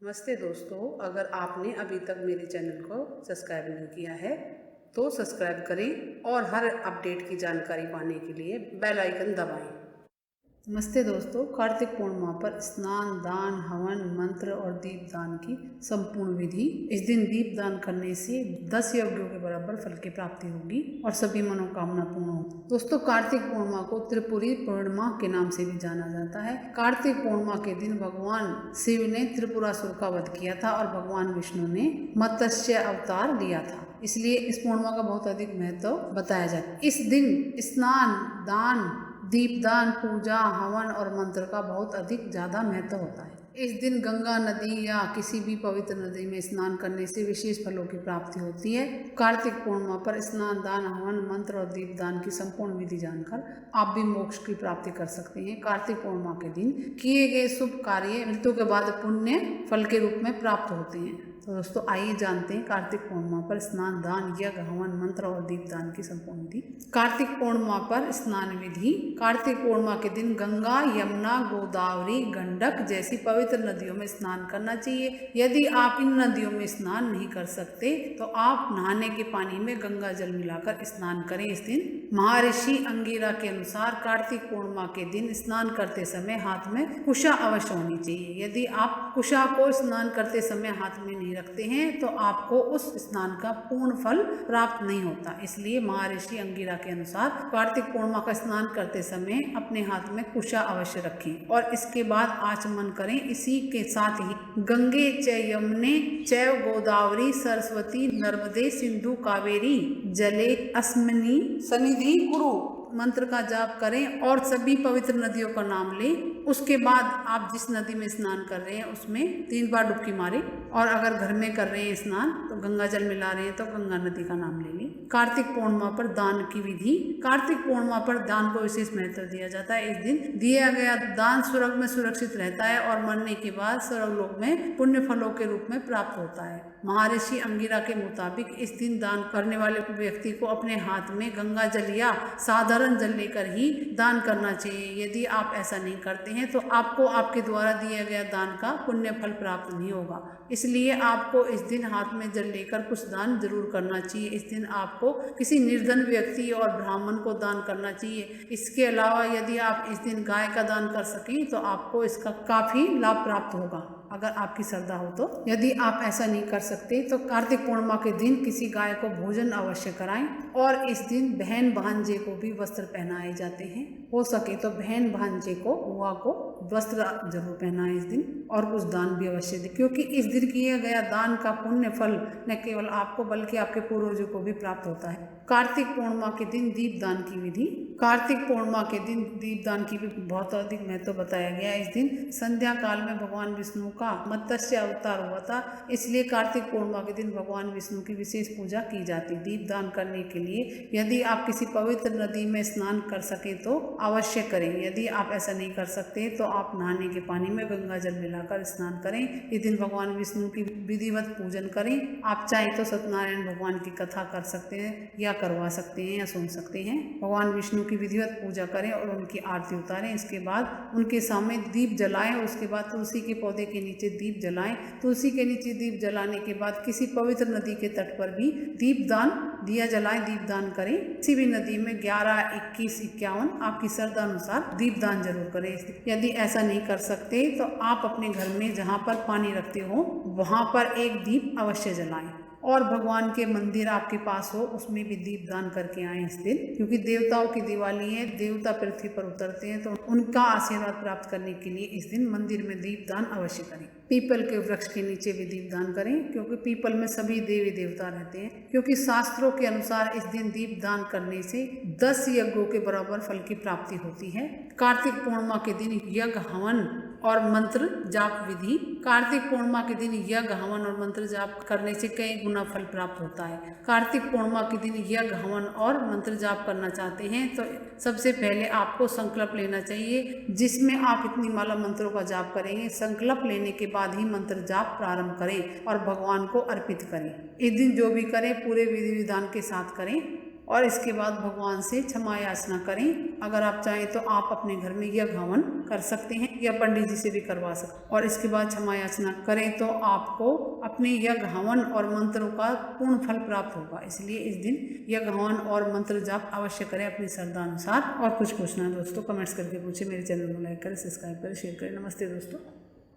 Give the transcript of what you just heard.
नमस्ते दोस्तों, अगर आपने अभी तक मेरे चैनल को सब्सक्राइब नहीं किया है तो सब्सक्राइब करें और हर अपडेट की जानकारी पाने के लिए बेल आइकन दबाएं। नमस्ते दोस्तों, कार्तिक पूर्णिमा पर स्नान, दान, हवन, मंत्र और दीपदान की संपूर्ण विधि। इस दिन दीपदान करने से 10 यज्ञों के बराबर फल की प्राप्ति होगी और सभी मनोकामना पूर्ण होगी। दोस्तों, कार्तिक पूर्णिमा को त्रिपुरी पूर्णिमा के नाम से भी जाना जाता है। कार्तिक पूर्णिमा के दिन भगवान शिव ने त्रिपुरासुर का वध किया था और भगवान विष्णु ने मत्स्य अवतार लिया था, इसलिए इस पूर्णिमा का बहुत अधिक महत्व बताया जाता है। इस दिन स्नान, दान, दीपदान, पूजा, हवन और मंत्र का बहुत अधिक ज़्यादा महत्व होता है। इस दिन गंगा नदी या किसी भी पवित्र नदी में स्नान करने से विशेष फलों की प्राप्ति होती है। कार्तिक पूर्णिमा पर स्नान, दान, हवन, मंत्र और दीपदान की संपूर्ण विधि जानकर आप भी मोक्ष की प्राप्ति कर सकते हैं। कार्तिक पूर्णिमा के दिन किए गए शुभ कार्य मृत्यु के बाद पुण्य फल के रूप में प्राप्त होते हैं। तो दोस्तों, आइए जानते हैं कार्तिक पूर्णिमा पर स्नान, दान, यज्ञ, हवन, मंत्र और दीपदान की संपूर्ण विधि। कार्तिक पूर्णिमा पर स्नान विधि। कार्तिक पूर्णिमा के दिन गंगा, यमुना, गोदावरी, गंडक जैसी पवित्र नदियों में स्नान करना चाहिए। यदि आप इन नदियों में स्नान नहीं कर सकते तो आप नहाने के पानी में गंगा जल मिलाकर स्नान करें। इस दिन महर्षि अंगिरा के अनुसार कार्तिक पूर्णिमा के दिन स्नान करते समय हाथ में कुशा अवश्य होनी चाहिए। यदि आप कुशा को स्नान करते समय हाथ में नहीं रखते हैं तो आपको उस स्नान का पूर्ण फल प्राप्त नहीं होता। इसलिए महर्षि अंगिरा के अनुसार कार्तिक पूर्णिमा का स्नान करते समय अपने हाथ में कुशा अवश्य रखें और इसके बाद आचमन करें। इसी के साथ ही गंगे च यमुने चैव गोदावरी सरस्वती नर्मदे सिंधु कावेरी जले अस्मिनी सन्निधि कुरु मंत्र का जाप करें और सभी पवित्र नदियों का नाम लें। उसके बाद आप जिस नदी में स्नान कर रहे हैं उसमें 3 बार डुबकी मारें और अगर घर में कर रहे हैं स्नान तो गंगा जल मिला रहे हैं तो गंगा नदी का नाम ले लें। कार्तिक पूर्णिमा पर दान की विधि। कार्तिक पूर्णिमा पर दान को विशेष महत्व दिया जाता है। इस दिन दिया गया दान स्वर्ग में सुरक्षित रहता है और मरने के बाद स्वर्गलोक में पुण्य फलों के रूप में प्राप्त होता है। महर्षि अंगिरा के मुताबिक इस दिन दान करने वाले व्यक्ति को अपने हाथ में गंगा जल या साधारण जल लेकर ही दान करना चाहिए। यदि आप ऐसा नहीं करते हैं तो आपको आपके द्वारा दिया गया दान का पुण्य फल प्राप्त नहीं होगा। इसलिए आपको इस दिन हाथ में जल लेकर कुछ दान जरूर करना चाहिए। इस दिन आपको किसी निर्धन व्यक्ति और ब्राह्मण को दान करना चाहिए। इसके अलावा यदि आप इस दिन गाय का दान कर सकें तो आपको इसका काफी लाभ प्राप्त होगा अगर आपकी श्रद्धा हो तो। यदि आप ऐसा नहीं कर सकते तो कार्तिक पूर्णिमा के दिन किसी गाय को भोजन अवश्य कराएं और इस दिन बहन भांजे को भी वस्त्र पहनाए जाते हैं। हो सके तो बहन भांजे को, बुआ को वस्त्र जरूर पहनाएं इस दिन और कुछ दान भी अवश्य दें, क्योंकि इस दिन किया गया दान का पुण्य फल न केवल आपको बल्कि आपके पूर्वजों को भी प्राप्त होता है। कार्तिक पूर्णिमा के दिन दीपदान की विधि। कार्तिक पूर्णिमा के दिन दीपदान की भी बहुत अधिक महत्व बताया गया है। इस दिन संध्या काल में भगवान विष्णु का मत्स्य अवतार हुआ था, इसलिए कार्तिक पूर्णिमा के दिन भगवान विष्णु की विशेष पूजा की जाती है। दीपदान करने के लिए यदि आप किसी पवित्र नदी में स्नान कर सके तो अवश्य करें। यदि आप ऐसा नहीं कर सकते तो आप नहाने के पानी में गंगा जल मिलाकर स्नान करें। इस दिन भगवान विष्णु की विधिवत पूजन करें। आप चाहे तो सत्यनारायण भगवान की कथा कर सकते हैं या करवा सकते हैं या सुन सकते हैं। भगवान विष्णु की विधिवत पूजा करें और उनकी आरती उतारें। इसके बाद उनके सामने दीप जलाएं। उसके बाद तुलसी के पौधे के नीचे दीप जलाएं। तुलसी के नीचे दीप जलाने के बाद किसी पवित्र नदी के तट पर भी दीपदान दिया जलाएं, दीपदान करें। किसी भी नदी में 11, 21, 51 आपकी श्रद्धा अनुसार दीपदान जरूर करें। यदि ऐसा नहीं कर सकते तो आप अपने घर में जहाँ पर पानी रखते हो वहाँ पर एक दीप अवश्य जलाएं और भगवान के मंदिर आपके पास हो उसमें भी दीपदान करके आए इस दिन, क्योंकि देवताओं की दिवाली है। देवता पृथ्वी पर उतरते हैं तो उनका आशीर्वाद प्राप्त करने के लिए इस दिन मंदिर में दीपदान अवश्य करें। पीपल के वृक्ष के नीचे भी दीपदान करें, क्योंकि पीपल में सभी देवी देवता रहते हैं। क्योंकि शास्त्रों के अनुसार इस दिन दीपदान करने से 10 यज्ञों के बराबर फल की प्राप्ति होती है। कार्तिक पूर्णिमा के दिन यज्ञ, हवन और मंत्र जाप विधि। कार्तिक पूर्णिमा के दिन यज्ञ, हवन और मंत्र जाप करने से कई गुना फल प्राप्त होता है। कार्तिक पूर्णिमा के दिन यज्ञ, हवन और मंत्र जाप करना चाहते हैं तो सबसे पहले आपको संकल्प लेना चाहिए, जिसमें आप इतनी माला मंत्रों का जाप करेंगे। संकल्प लेने के बाद ही मंत्र जाप प्रारंभ करें और भगवान को अर्पित करें। इस दिन जो भी करें पूरे विधि विधान के साथ करें और इसके बाद भगवान से क्षमा याचना करें। अगर आप चाहें तो आप अपने घर में यज्ञ हवन कर सकते हैं या पंडित जी से भी करवा सकते हैं। और इसके बाद क्षमा याचना करें तो आपको अपने यज्ञ हवन और मंत्रों का पूर्ण फल प्राप्त होगा। इसलिए इस दिन यज्ञ हवन और मंत्र जाप अवश्य करें अपनी श्रद्धा अनुसार। और कुछ पूछना है दोस्तों कमेंट्स करके पूछे। मेरे चैनल को लाइक करें, सब्सक्राइब करें, शेयर करें। नमस्ते दोस्तों।